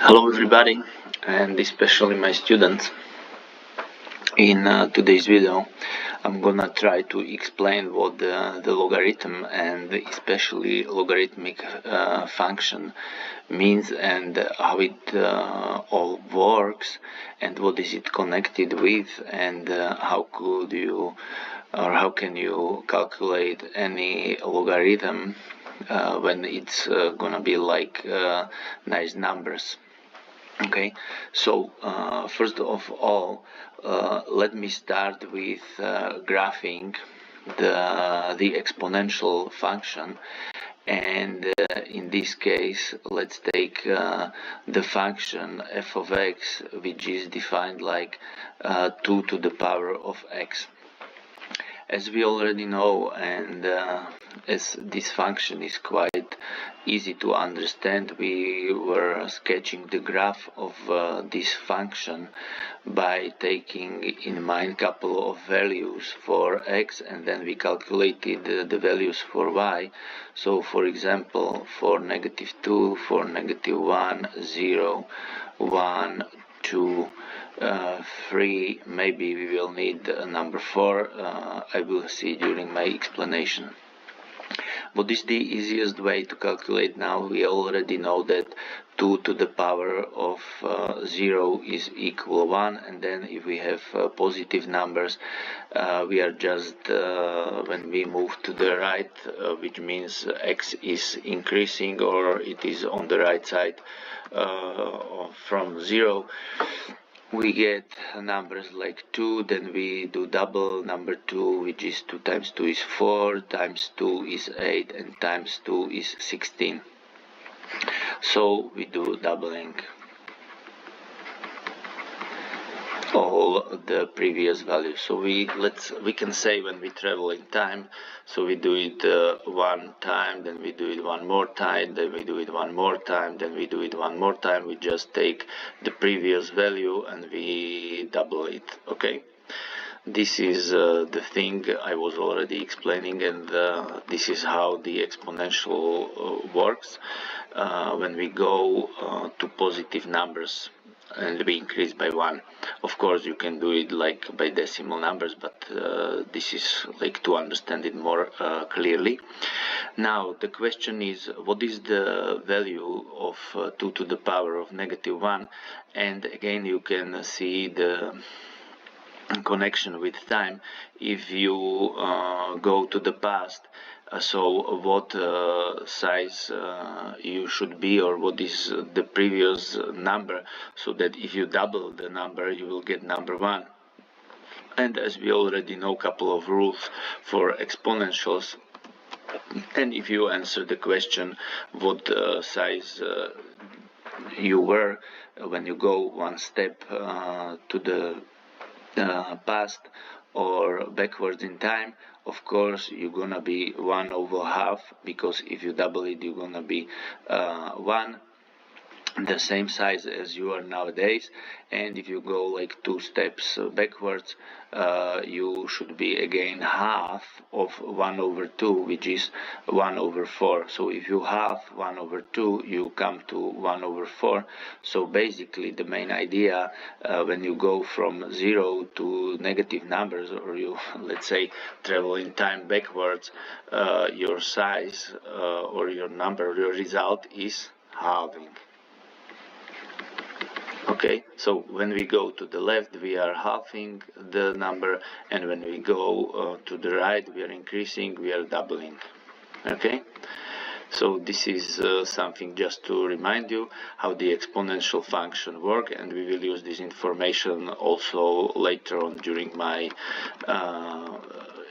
Hello everybody, and especially my students. In today's video I'm gonna try to explain what the logarithm and especially logarithmic function means and how it all works and what is it connected with and how could you or how can you calculate any logarithm when it's gonna be like nice numbers. Okay, so first of all, let me start with graphing the exponential function, and in this case let's take the function f of x, which is defined like 2 to the power of x. As we already know, and as this function is quite easy to understand, we were sketching the graph of this function by taking in mind couple of values for x, and then we calculated the values for y. So for example, for -2, for -1, 0, 1, 2, 3, maybe we will need number 4. I will see during my explanation. What is the easiest way to calculate now? We already know that 2 to the power of 0 is equal 1, and then if we have positive numbers, we are just when we move to the right, which means x is increasing or it is on the right side from 0, we get numbers like 2, then we do double number 2, which is 2 times 2 is 4, times 2 is 8, and times 2 is 16. So we do doubling all the previous values. So we can say when we travel in time, so we do it one time, then we do it one more time, then we do it one more time, then we do it one more time. We just take the previous value and we double it. Okay, this is the thing I was already explaining, and this is how the exponential works when we go to positive numbers and we increase by 1. Of course you can do it like by decimal numbers, but this is like to understand it more clearly. Now the question is, what is the value of 2 to the power of -1? And again you can see the connection with time. If you go to the past, so what size you should be, or what is the previous number, so that if you double the number you will get number 1. And as we already know, a couple of rules for exponentials, and if you answer the question what size you were when you go one step to the past or backwards in time, of course you're gonna be 1 over half, because if you double it you're gonna be 1, the same size as you are nowadays. And if you go like 2 steps backwards, you should be again half of 1 over 2, which is 1 over 4. So if you half 1 over 2, you come to 1 over 4. So basically the main idea when you go from 0 to negative numbers, or you let's say travel in time backwards, your size or your number, your result is halving. Okay, so when we go to the left we are halving the number, and when we go to the right we are increasing, we are doubling. Okay, so this is something just to remind you how the exponential function works, and we will use this information also later on during my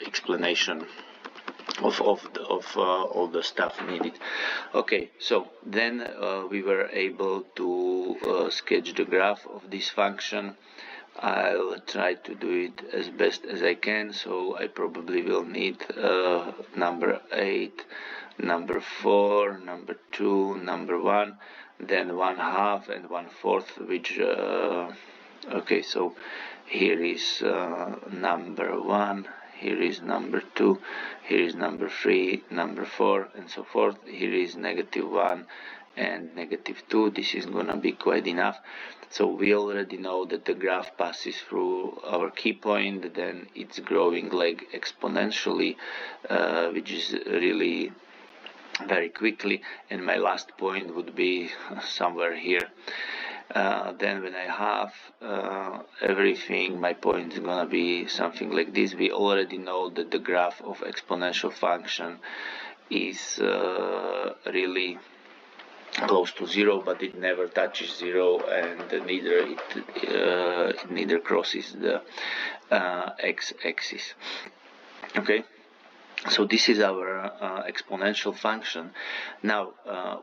explanation of all the stuff needed. Okay, so then we were able to sketch the graph of this function. I'll try to do it as best as I can, so I probably will need number 8, number 4, number 2, number 1, then 1/2 and 1/4, which okay, so here is number 1, here is number 2, here is number 3, number 4, and so forth. Here is -1, and -2. This is gonna be quite enough. So we already know that the graph passes through our key point, then it's growing like exponentially, which is really very quickly, and my last point would be somewhere here. Then when I have everything, my point is gonna be something like this. We already know that the graph of exponential function is really close to 0, but it never touches 0, and it neither crosses the x-axis. Okay. So this is our exponential function. Now,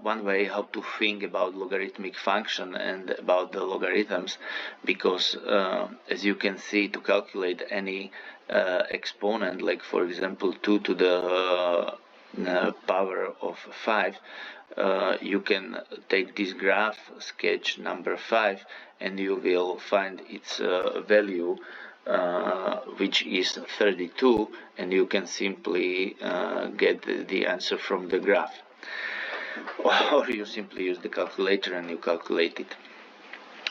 one way how to think about logarithmic function and about the logarithms, because as you can see, to calculate any exponent, like for example 2 to the power of 5, you can take this graph, sketch number 5, and you will find its value, which is 32, and you can simply get the answer from the graph, or you simply use the calculator and you calculate it.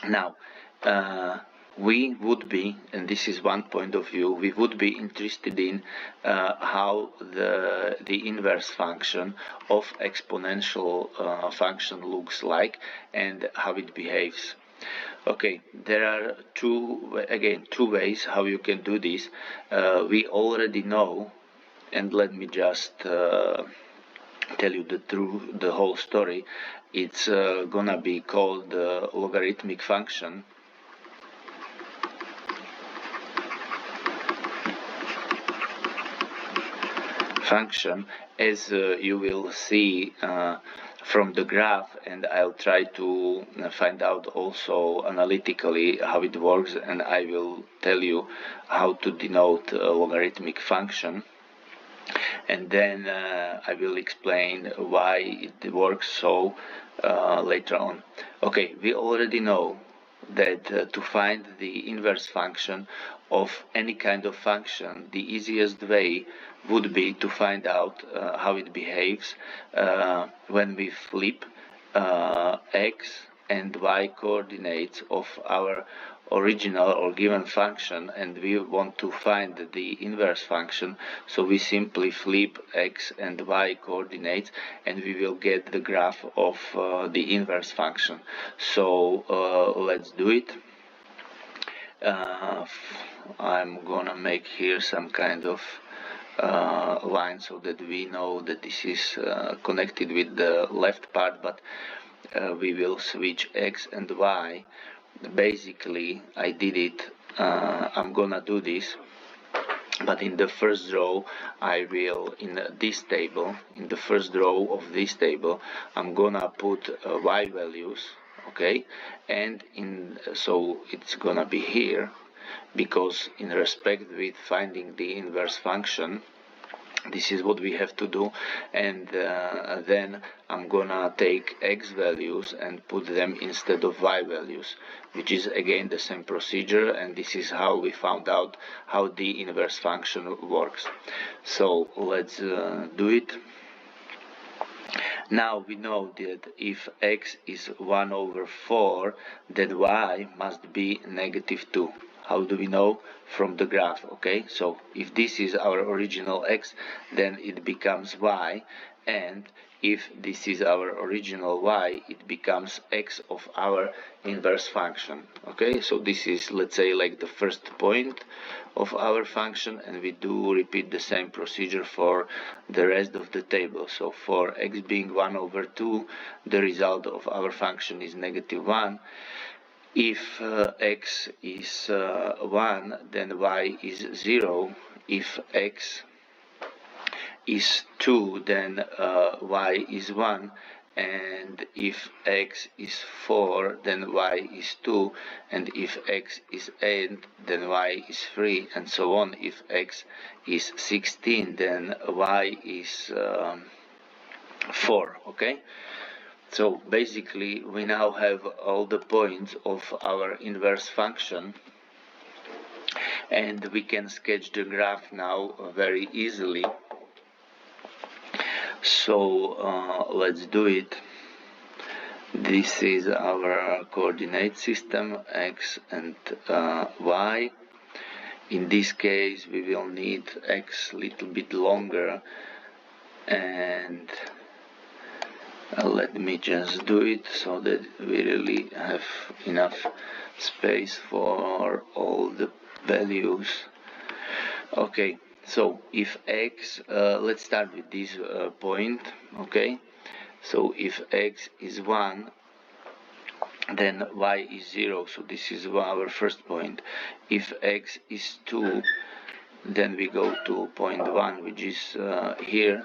Now, we would be, and this is one point of view, we would be interested in how the inverse function of exponential function looks like and how it behaves. Okay, there are two ways how you can do this. We already know, and let me just tell you the whole story. It's gonna be called the logarithmic function. As you will see from the graph, and I'll try to find out also analytically how it works, and I will tell you how to denote a logarithmic function, and then I will explain why it works so later on. Okay, we already know that to find the inverse function of any kind of function, the easiest way would be to find out how it behaves when we flip x and y coordinates of our original or given function, and we want to find the inverse function, so we simply flip x and y coordinates and we will get the graph of the inverse function. So let's do it. I'm gonna make here some kind of line so that we know that this is connected with the left part, but we will switch x and y. Basically, I did it. I'm gonna do this, but in the first row, I will, in this table, in the first row of this table, I'm gonna put y values, okay, and so it's gonna be here, because in respect with finding the inverse function, this is what we have to do, and then I'm gonna take x values and put them instead of y values, which is again the same procedure, and this is how we found out how the inverse function works. So let's do it. Now we know that if x is 1 over 4, then y must be -2. How do we know? From the graph, okay? So if this is our original x, then it becomes y, and if this is our original y, it becomes x of our inverse function, okay? So this is, let's say, like the first point of our function, and we do repeat the same procedure for the rest of the table. So for x being 1 over 2, the result of our function is -1. If x is 1, then y is 0. If x is 2, then y is 1. And if x is 4, then y is 2. And if x is 8, then y is 3, and so on. If x is 16, then y is 4, okay? So basically we now have all the points of our inverse function, and we can sketch the graph now very easily. So let's do it. This is our coordinate system, x and y. In this case we will need x a little bit longer, and let me just do it so that we really have enough space for all the values. Okay, so if x, let's start with this point, okay? So if x is 1, then y is 0, so this is our first point. If x is 2, then we go to point 1, which is here,